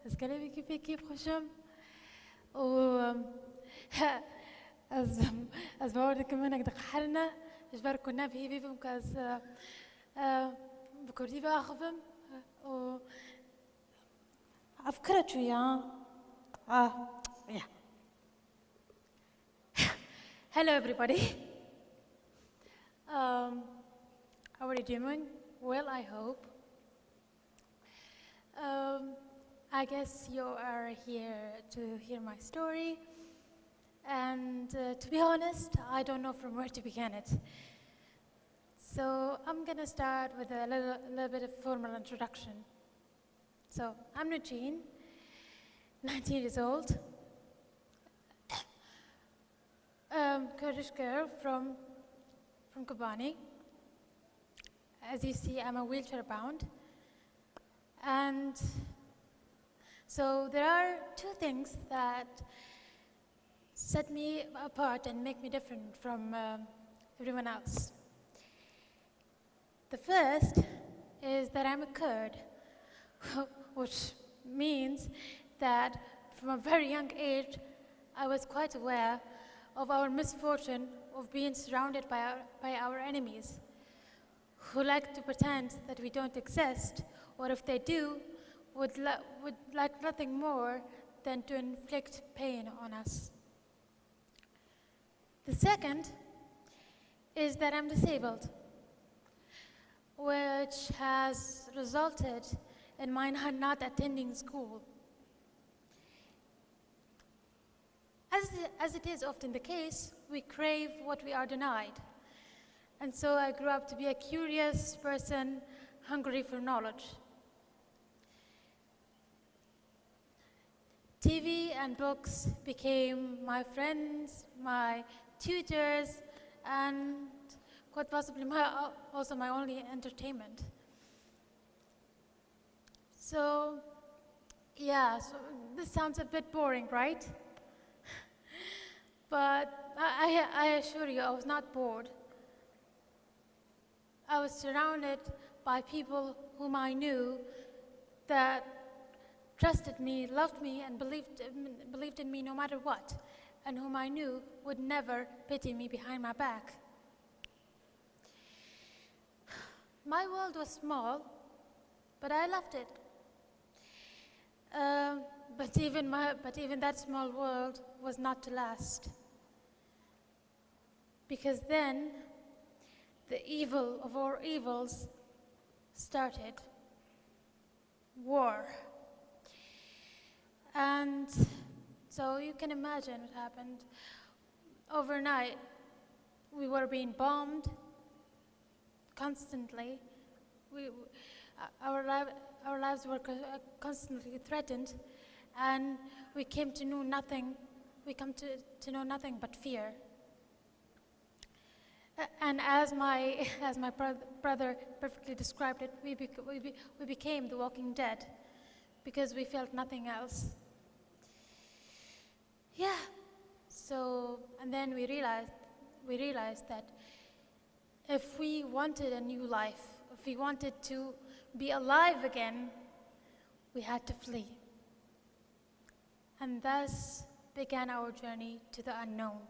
از کلی کیف خوشم و از باور كمان هكذا حالنا جبر كنا في فيفم كاز بكردي باخفم و أفكرت شوية yeah. Hello everybody. How are you doing? Well, I hope. I guess you are here to hear my story, and to be honest, I don't know from where to begin it. So I'm gonna start with a little bit of formal introduction. So I'm Nujeen, 19 years old, Kurdish girl from Kobani. As you see, I'm a wheelchair bound. And so there are two things that set me apart and make me different from everyone else. The first is that I'm a Kurd, which means that from a very young age, I was quite aware of our misfortune of being surrounded by our enemies, who like to pretend that we don't exist, or if they do, would like nothing more than to inflict pain on us. The second is that I'm disabled, which has resulted in my not attending school. As it is often the case, we crave what we are denied. And so I grew up to be a curious person, hungry for knowledge. TV and books became my friends, my tutors, and quite possibly also my only entertainment. So, yeah, so this sounds a bit boring, right? But I assure you, I was not bored. I was surrounded by people whom I knew that trusted me, loved me, and believed in me no matter what, and whom I knew would never pity me behind my back. My world was small, but I loved it. But even that small world was not to last. Because then, the evil of all evils started. War. And so you can imagine what happened. Overnight, we were being bombed constantly. Our lives were constantly threatened, and we came to know nothing. We come to know nothing but fear. And as my brother perfectly described it, we became the walking dead because we felt nothing else. Yeah. So, and then we realized that if we wanted a new life, if we wanted to be alive again, we had to flee. And thus began our journey to the unknown.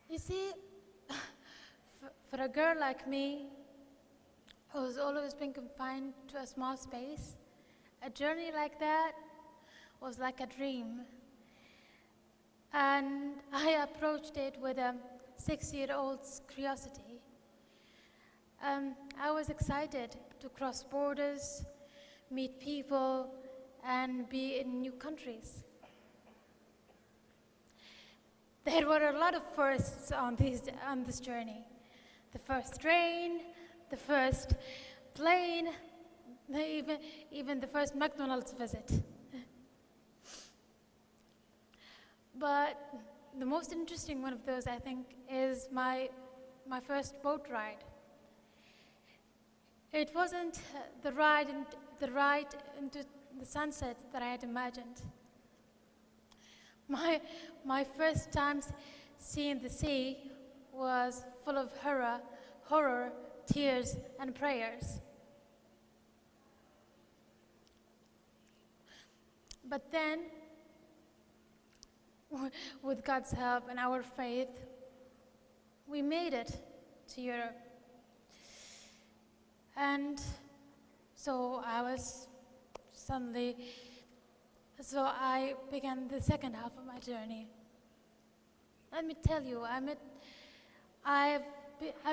You see, for a girl like me, who's always been confined to a small space, a journey like that was like a dream. And I approached it with a 6-year-old's curiosity. I was excited to cross borders, meet people, and be in new countries. There were a lot of firsts on this journey. The first train, the first plane, even the first McDonald's visit. But the most interesting one of those, I think, is my first boat ride. It wasn't the ride into the sunset that I had imagined. My first time seeing the sea was full of horror, tears, and prayers. But then, with God's help and our faith, we made it to Europe. And so I began the second half of my journey. Let me tell you, I've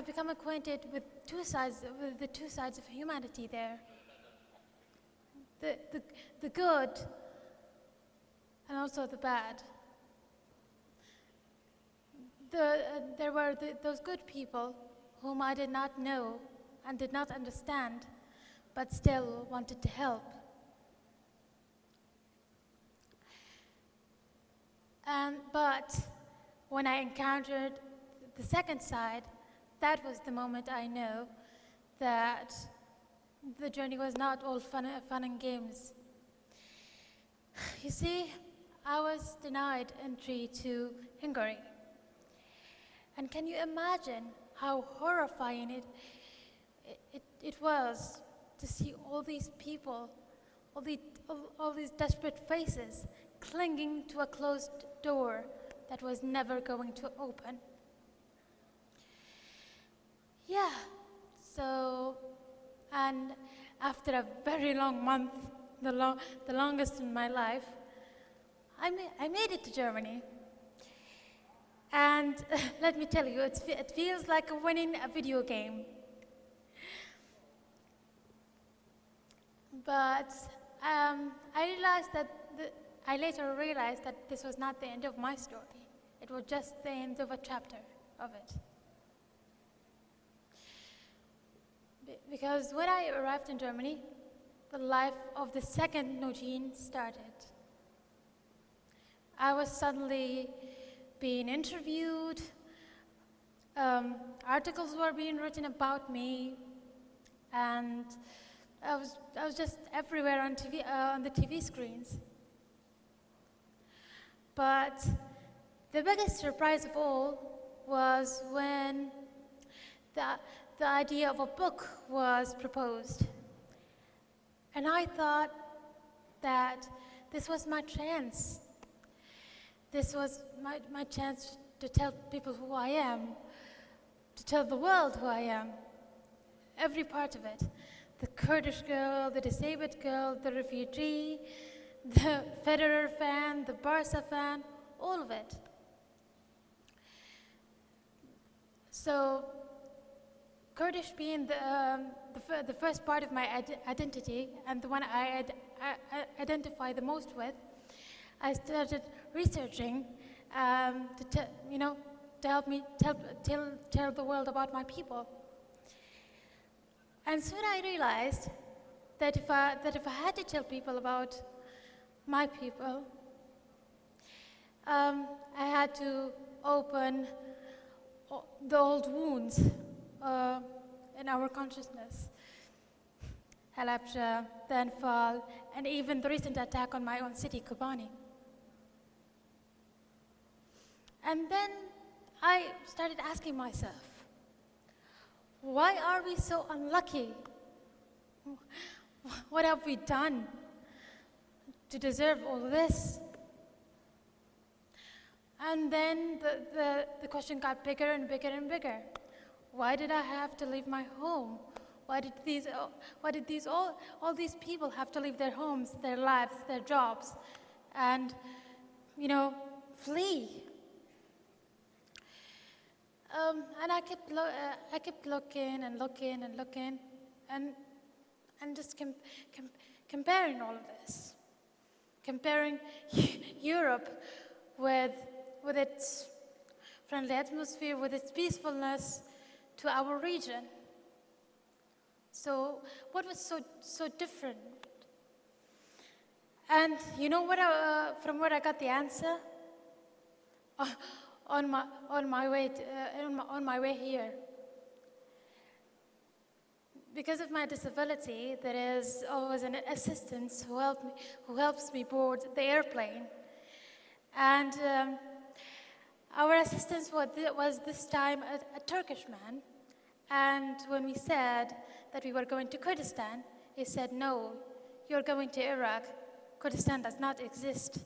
become acquainted with the two sides of humanity there. The good and also the bad. There were those good people whom I did not know and did not understand, but still wanted to help. But when I encountered the second side, that was the moment I know that the journey was not all fun and games. You see, I was denied entry to Hungary. And can you imagine how horrifying it was to see all these people, all these desperate faces clinging to a closed door that was never going to open? Yeah, so, and after a very long month, the longest in my life, I made it to Germany. And let me tell you, it feels like winning a video game. But I later realized that this was not the end of my story. It was just the end of a chapter of it. Because when I arrived in Germany, the life of the second Nujeen started. I was suddenly being interviewed, articles were being written about me, and I was just everywhere on TV, on the TV screens. But the biggest surprise of all was when the idea of a book was proposed. And I thought that this was my chance. This was my chance to tell people who I am, to tell the world who I am, every part of it. The Kurdish girl, the disabled girl, the refugee, the Federer fan, the Barca fan, all of it. So, Kurdish being the first part of my identity and the one I identify the most with, I started researching to help me tell the world about my people. And soon I realized that if I had to tell people about my people, I had to open the old wounds in our consciousness. Halabja, the Anfal, and even the recent attack on my own city, Kobani. And then I started asking myself, why are we so unlucky? What have we done to deserve all this? And then the question got bigger and bigger and bigger. Why did I have to leave my home? Why did all these people have to leave their homes, their lives, their jobs, and flee? And I kept looking and looking and looking, and just comparing all of this, comparing Europe with its friendly atmosphere, with its peacefulness, to our region. So what was so different? And you know what? From where I got the answer? On my way here. Because of my disability, there is always an assistant who helps me board the airplane. And our assistant was this time a Turkish man. And when we said that we were going to Kurdistan, he said, "No, you're going to Iraq, Kurdistan does not exist.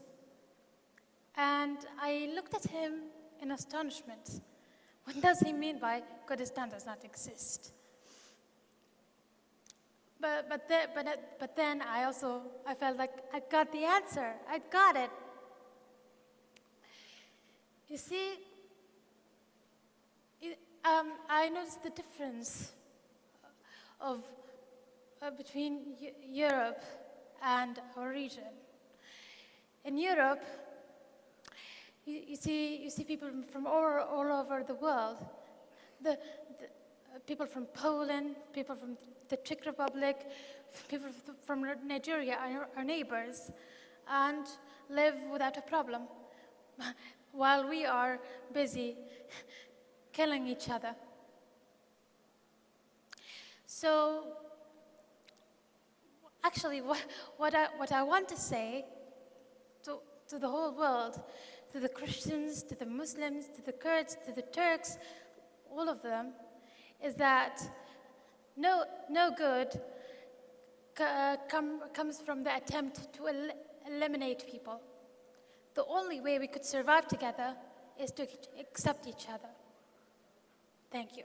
And I looked at him in astonishment. What does he mean by Kurdistan does not exist? But then I felt like I got the answer. I got it. You see, I noticed the difference between Europe and our region. In Europe, you see people from all over the world. The people from Poland, people from the Czech Republic, people from Nigeria, our neighbors, and live without a problem, while we are busy killing each other. So, actually, what I want to say to the whole world, to the Christians, to the Muslims, to the Kurds, to the Turks, all of them, is that no good comes from the attempt to eliminate people. The only way we could survive together is to accept each other. Thank you.